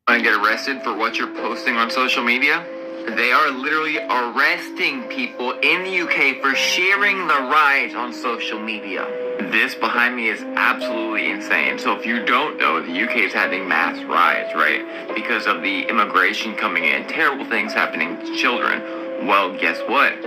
Want to get arrested for what you're posting on social media? They are literally arresting people in the UK for sharing the riots on social media. This behind me is absolutely insane. So if you don't know, the UK is having mass riots, right? Because of the immigration coming in, terrible things happening to children. Well, guess what?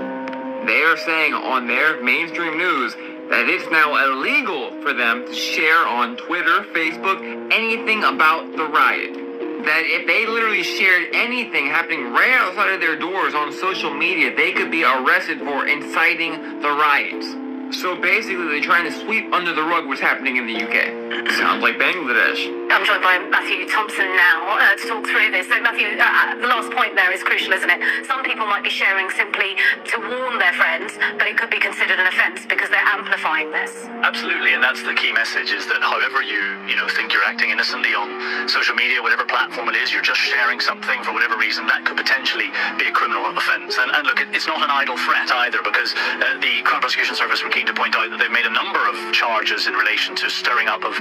They are saying on their mainstream news that it's now illegal for them to share on Twitter, Facebook, anything about the riot. That if they literally shared anything happening right outside of their doors on social media, they could be arrested for inciting the riots. So basically, they're trying to sweep under the rug what's happening in the UK. Sounds like Bangladesh. I'm joined by Matthew Thompson now to talk through this. So Matthew, the last point there is crucial, isn't it? Some people might be sharing simply to warn their friends, but it could be considered an offence because they're amplifying this. Absolutely, and that's the key message, is that however you think you're acting innocently on social media, whatever platform it is, you're just sharing something for whatever reason, that could potentially be a criminal offence. And look, it's not an idle threat either, because the Crown Prosecution Service were keen to point out that they've made a number of charges in relation to stirring up of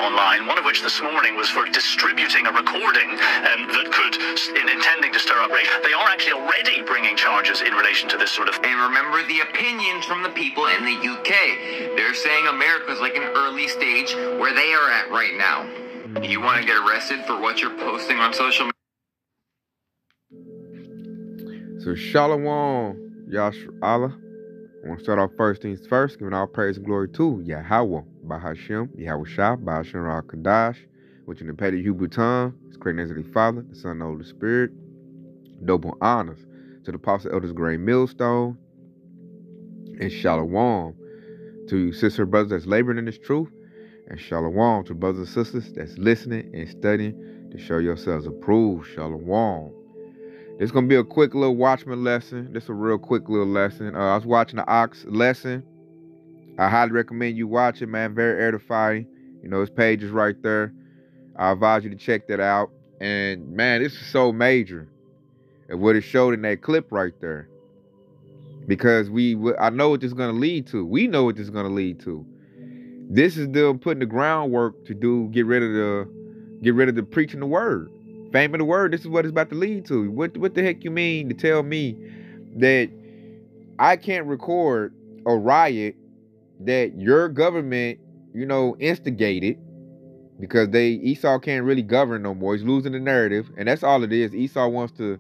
online, one of which this morning was for distributing a recording that could, in intending to stir up rage. They are actually already bringing charges in relation to this sort of thing. And remember the opinions from the people in the UK. They're saying America's like an early stage where they are at right now. You want to get arrested for what you're posting on social media? So Shalom, Yash Allah. I want to start off first things first, giving all praise and glory to Yahweh, Bahashem, Yahweh Shah, Bahashem Ra Kadash, which in the Petty Hebrew tongue is created as the Father, the Son, and the Holy Spirit. Double honors to the Apostle Elders Gray Millstone, and Shalom to you sister brothers that's laboring in this truth, and Shalom to brothers and sisters that's listening and studying to show yourselves approved. Shalom. This is going to be a quick little Watchman lesson. This is a real quick little lesson. I was watching the Ox lesson. I highly recommend you watch it, man. Very edifying. You know, his page is right there. I advise you to check that out. And, man, this is so major. And what it showed in that clip right there. Because I know what this is going to lead to. We know what this is going to lead to. This is them putting the groundwork to get rid of the preaching the word. Fame of the word, this is what it's about to lead to. What the heck you mean to tell me that I can't record a riot that your government, instigated, because Esau can't really govern no more. He's losing the narrative, and that's all it is. Esau wants to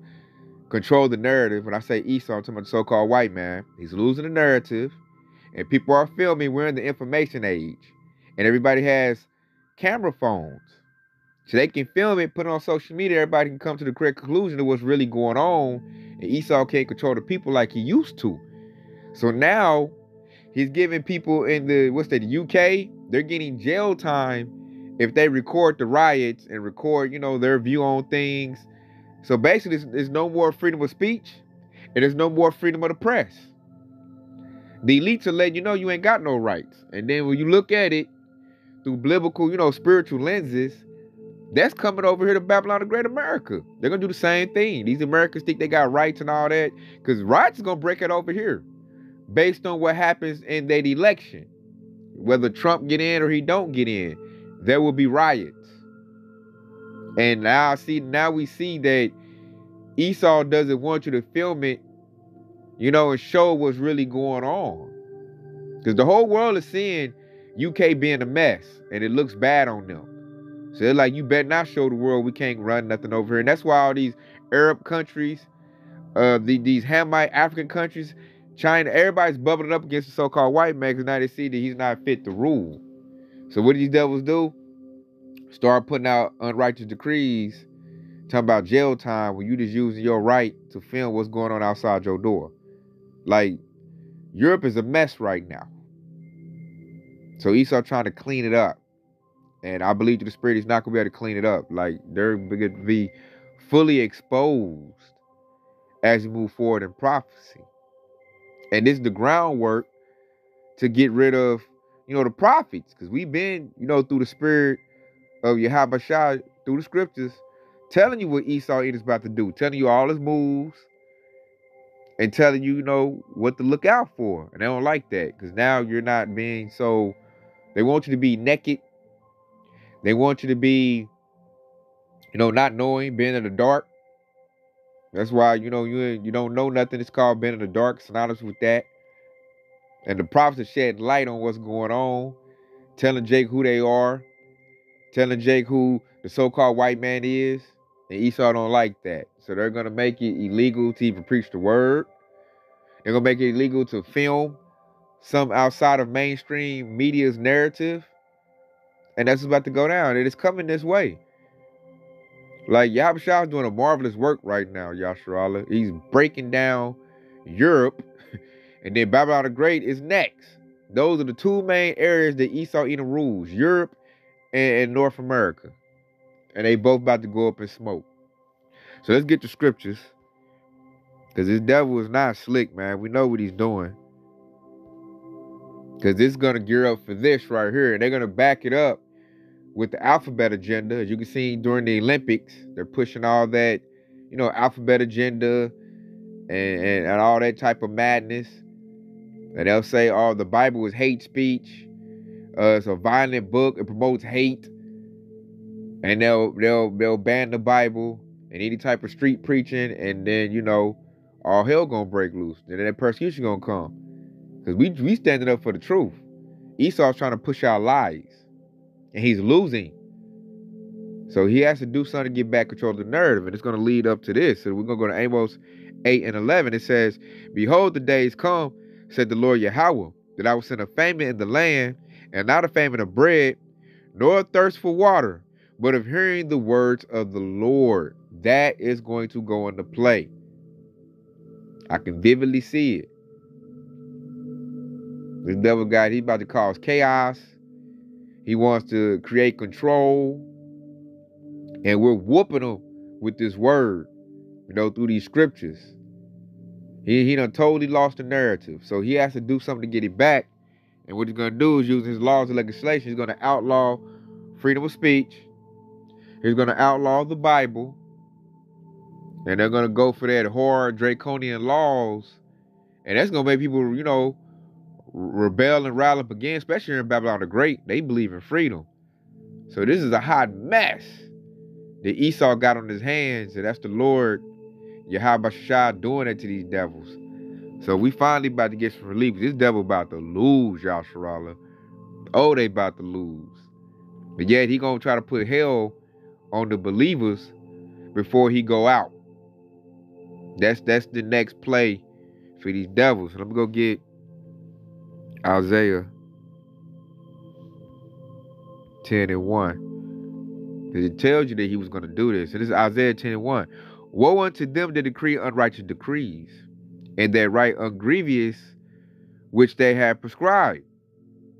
control the narrative. When I say Esau, I'm talking about the so-called white man. He's losing the narrative, and people are filming. We're in the information age, and everybody has camera phones. So they can film it, put it on social media. Everybody can come to the correct conclusion of what's really going on. And Esau can't control the people like he used to. So now he's giving people in the UK, they're getting jail time if they record the riots and record, their view on things. So basically, there's no more freedom of speech and there's no more freedom of the press. The elites are letting you know you ain't got no rights. And then when you look at it through biblical, spiritual lenses, that's coming over here to Babylon the Great America. They're going to do the same thing. These Americans think they got rights and all that, because rights is going to break it over here based on what happens in that election. Whether Trump get in or he don't get in, there will be riots. And now we see that Esau doesn't want you to film it, and show what's really going on. Because the whole world is seeing UK being a mess, and it looks bad on them. So they're like, you better not show the world we can't run nothing over here. And that's why all these Arab countries, these Hamite African countries, China, everybody's bubbling up against the so-called white man, because now they see that he's not fit to rule. So what do these devils do? Start putting out unrighteous decrees, talking about jail time when you just using your right to film what's going on outside your door. Like, Europe is a mess right now. So Esau trying to clean it up. And I believe through the Spirit, he's not going to be able to clean it up. Like, they're going to be fully exposed as we move forward in prophecy. And this is the groundwork to get rid of, the prophets. Because we've been, through the Spirit of Yahweh Shah, through the scriptures, telling you what Esau is about to do. Telling you all his moves. And telling you, what to look out for. And they don't like that. Because now you're not being so... They want you to be naked. They want you to be Not knowing, being in the dark. That's why, you don't know nothing. It's called being in the dark, synonymous with that. And the prophets are shedding light on what's going on, telling Jake who they are, telling Jake who the so-called white man is. And Esau don't like that. So they're going to make it illegal to even preach the word. They're going to make it illegal to film some outside of mainstream media's narrative. And that's about to go down. It is coming this way. Like, Yahushua is doing a marvelous work right now, Yasharallah. He's breaking down Europe. And then Babylon the Great is next. Those are the two main areas that Esau Edom rules. Europe and North America. And they both about to go up in smoke. So let's get to scriptures. Because this devil is not slick, man. We know what he's doing. Because this is going to gear up for this right here. And they're going to back it up with the alphabet agenda. As you can see during the Olympics, they're pushing all that, alphabet agenda and all that type of madness. And they'll say, oh, the Bible is hate speech. It's a violent book. It promotes hate. And they'll ban the Bible and any type of street preaching. And then, all hell gonna break loose. And then that persecution gonna come. Because we standing up for the truth. Esau's trying to push out lies. And he's losing. So he has to do something to get back control of the narrative. And it's going to lead up to this. So we're going to go to Amos 8 and 11. It says, behold, the days come, said the Lord Yahweh, that I will send a famine in the land, and not a famine of bread, nor a thirst for water, but of hearing the words of the Lord. That is going to go into play. I can vividly see it. This devil guy, he's about to cause chaos. He wants to create control. And we're whooping him with this word, through these scriptures. He done totally lost the narrative. So he has to do something to get it back. And what he's going to do is use his laws and legislation. He's going to outlaw freedom of speech. He's going to outlaw the Bible. And they're going to go for that hard draconian laws. And that's going to make people, rebel and rally up again, especially here in Babylon the Great. They believe in freedom. So this is a hot mess that Esau got on his hands, and that's the Lord Yahushua doing it to these devils. So we finally about to get some relief. This devil about to lose, Yasharallah. Oh, they about to lose. But yet he gonna try to put hell on the believers before he go out. That's the next play for these devils. So let me go get Isaiah 10 and 1. Because it tells you that he was going to do this. And this is Isaiah 10 and 1. Woe unto them that decree unrighteous decrees, and that write ungrievous which they have prescribed.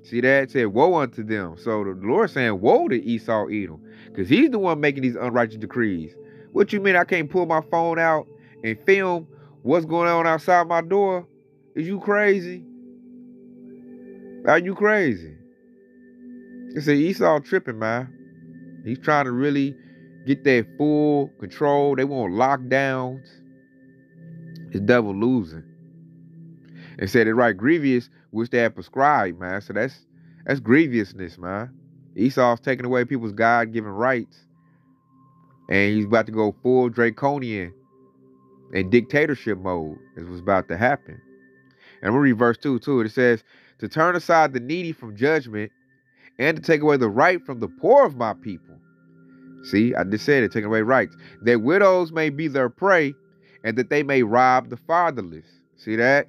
See that? It said, woe unto them. So the Lord saying, woe to Esau Edom. Because he's the one making these unrighteous decrees. What you mean I can't pull my phone out and film what's going on outside my door? Is you crazy? Are you crazy? They say Esau tripping, man. He's trying to really get that full control. They want lockdowns. His devil losing. And said it right, grievous, which they have prescribed, man. So that's grievousness, man. Esau's taking away people's God-given rights. And he's about to go full draconian and dictatorship mode is what's about to happen. And I'm going to read verse 2 too. It says, to turn aside the needy from judgment and to take away the right from the poor of my people. See, I just said it, taking away rights. That widows may be their prey and that they may rob the fatherless. See that?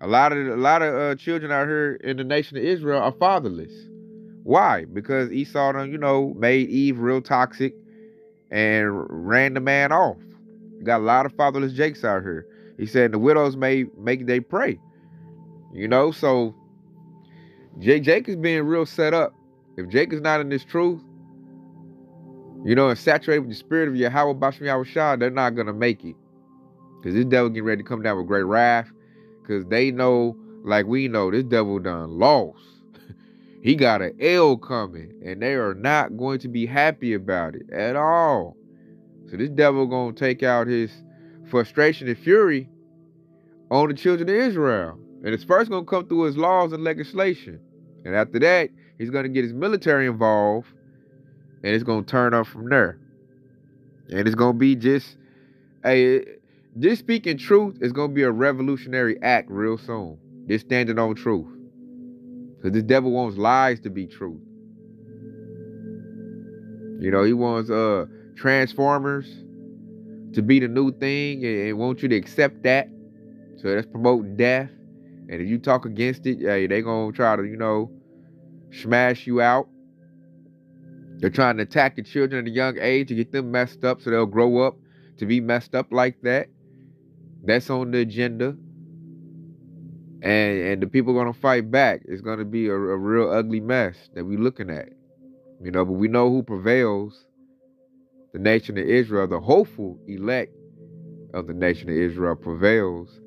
A lot of children out here in the nation of Israel are fatherless. Why? Because Esau done, made Eve real toxic and ran the man off. You got a lot of fatherless Jakes out here. He said the widows may make they prey. So Jake is being real set up. If Jake is not in this truth, and saturated with the spirit of Yahweh Basham Yahushua, they're not going to make it. Because this devil getting ready to come down with great wrath. Because they know, like we know, this devil done lost. He got an L coming. And they are not going to be happy about it at all. So this devil going to take out his frustration and fury on the children of Israel. And it's first going to come through his laws and legislation. And after that, he's going to get his military involved. And it's going to turn up from there. And it's gonna be just this speaking truth is gonna be a revolutionary act real soon. This standing on truth. Because this devil wants lies to be truth. You know, he wants Transformers to be the new thing and wants you to accept that. So that's promoting death. And if you talk against it, they gonna try to, you know, smash you out. They're trying to attack the children at a young age to get them messed up so they'll grow up to be messed up like that. That's on the agenda. And the people are going to fight back. It's going to be a real ugly mess that we're looking at. You know, but we know who prevails. The nation of Israel, the hopeful elect of the nation of Israel prevails.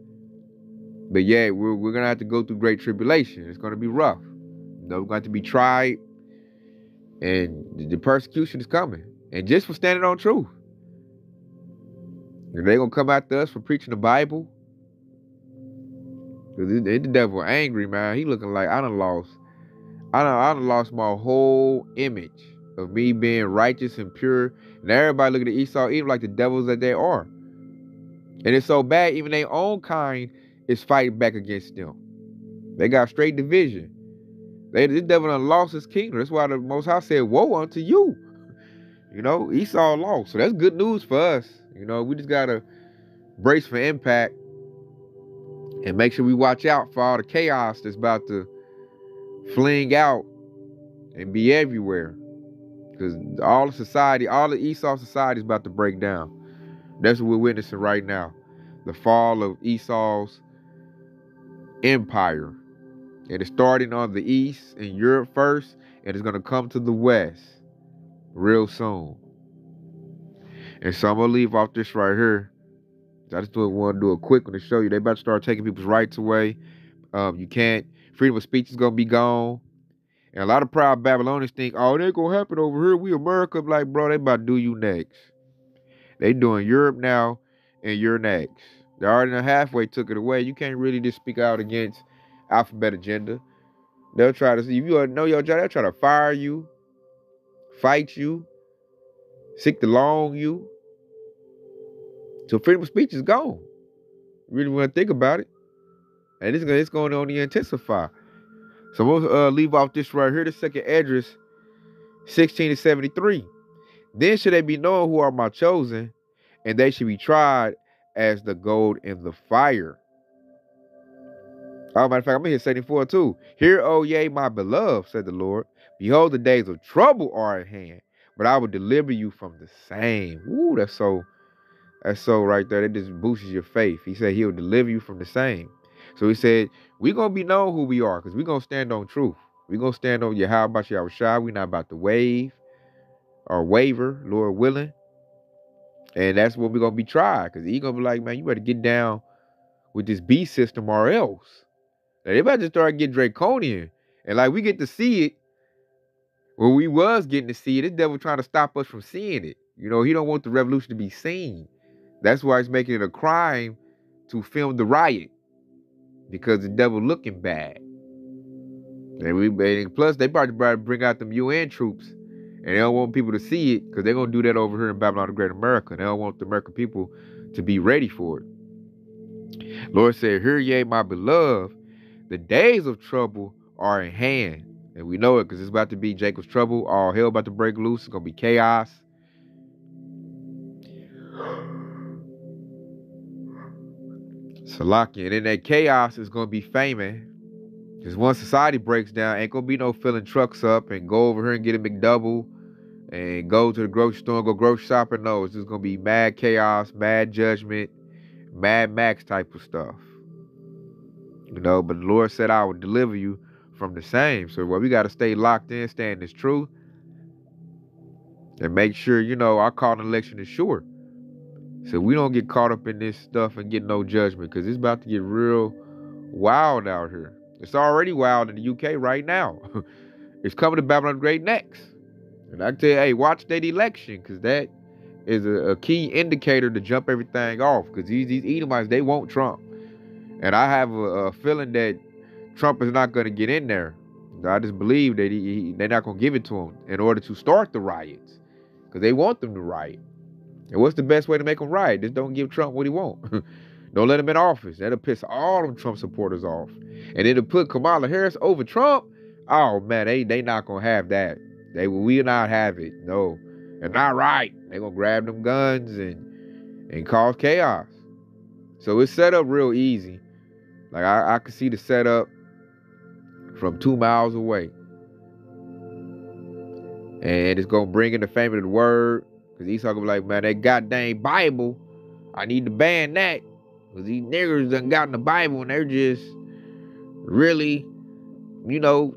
But yeah, we're going to have to go through great tribulation. It's going to be rough. You know, we're going to be tried. And the persecution is coming. And just for standing on truth. And they're going to come after us for preaching the Bible. Because the devil angry, man. He looking like I done lost my whole image of me being righteous and pure. And everybody looking at Esau even like the devils that they are. And it's so bad, even their own kind is fighting back against them. They got straight division. This devil done lost his kingdom. That's why the Most High said, woe unto you. You know, Esau lost. So that's good news for us. You know, we just got to brace for impact and make sure we watch out for all the chaos that's about to fling out and be everywhere. Because all the Esau society is about to break down. That's what we're witnessing right now. The fall of Esau's empire. And it's starting on the east in Europe first, and it's going to come to the west real soon. And so I'm going to leave off this right here. I just want to do a quick one to show you. They about to start taking people's rights away. You can't. Freedom of speech is going to be gone. And a lot of proud Babylonians think, oh, they're going to happen over here. We America. Like, bro, they about to do you next. They doing Europe now, and you're next. They already halfway took it away. You can't really just speak out against Alphabet Agenda. They'll try to see if you know your job. They'll try to fire you, fight you, seek to long you. So freedom of speech is gone. You really want to think about it, and it's going to only intensify. So I'm gonna leave off this right here. The second Esdras 16-73. Then should they be known who are my chosen, and they should be tried as the gold in the fire. Oh, matter of fact, I'm going to hit 74 too. Hear, O yea, my beloved, said the Lord. Behold, the days of trouble are at hand, but I will deliver you from the same. Ooh, that's so right there. That just boosts your faith. He said he'll deliver you from the same. So he said, we're going to be known who we are because we're going to stand on truth. We're going to stand on Yahweh Shai. We're not about to wave or waver, Lord willing. And that's what we're going to be tried because he's going to be like, man, you better get down with this beast system or else. They about to start getting draconian. And like we get to see it when we was getting to see it. This devil trying to stop us from seeing it. You know, he don't want the revolution to be seen. That's why he's making it a crime to film the riot. Because the devil looking bad. And plus, they probably bring out them UN troops. And they don't want people to see it because they're going to do that over here in Babylon the Great America. They don't want the American people to be ready for it. Lord said, hear ye, my beloved. The days of trouble are in hand. And we know it because it's about to be Jacob's trouble. All hell about to break loose. It's going to be chaos. Salakia. And in that chaos is going to be famine. Because once society breaks down, ain't going to be no filling trucks up and go over here and get a McDouble and go to the grocery store and go grocery shopping. No, it's just going to be mad chaos, mad judgment, Mad Max type of stuff. You know, but the Lord said I would deliver you from the same. So we got to stay locked in, stay in this truth, and make sure, you know, our call and election is sure. So we don't get caught up in this stuff and get no judgment because it's about to get real wild out here. It's already wild in the UK right now. It's coming to Babylon the Great next. And I tell you, hey, watch that election because that is a key indicator to jump everything off because these Edomites, they want Trump. And I have a feeling that Trump is not going to get in there. I just believe that they're not going to give it to him in order to start the riots. Because they want them to riot. And what's the best way to make them right? Just don't give Trump what he want. Don't let him in office. That'll piss all them Trump supporters off. And it'll put Kamala Harris over Trump. Oh man, they not gonna have that. They will not have it. No. They're not right. They're gonna grab them guns and cause chaos. So it's set up real easy. Like I could see the setup from 2 miles away. And it's gonna bring in the fame of the word. Cause Esau gonna be like, man, that goddamn Bible, I need to ban that. Cause these niggers done got in the Bible and they're just really,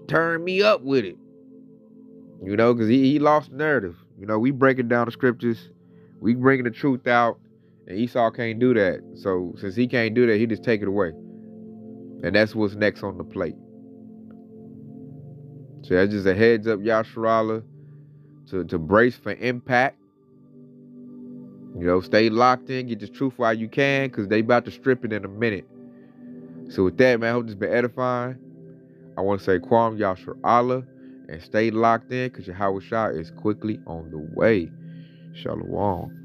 turn me up with it. Cause he lost the narrative. We breaking down the scriptures. We bringing the truth out. And Esau can't do that. So since he can't do that, he just take it away. And that's what's next on the plate. So that's just a heads up, Yasharala, to brace for impact. Stay locked in, get this truth while you can, because they about to strip it in a minute. So with that, man, I hope this been edifying. I want to say Kwam Yasharala and stay locked in, because Yahweh Shah is quickly on the way. Shalom.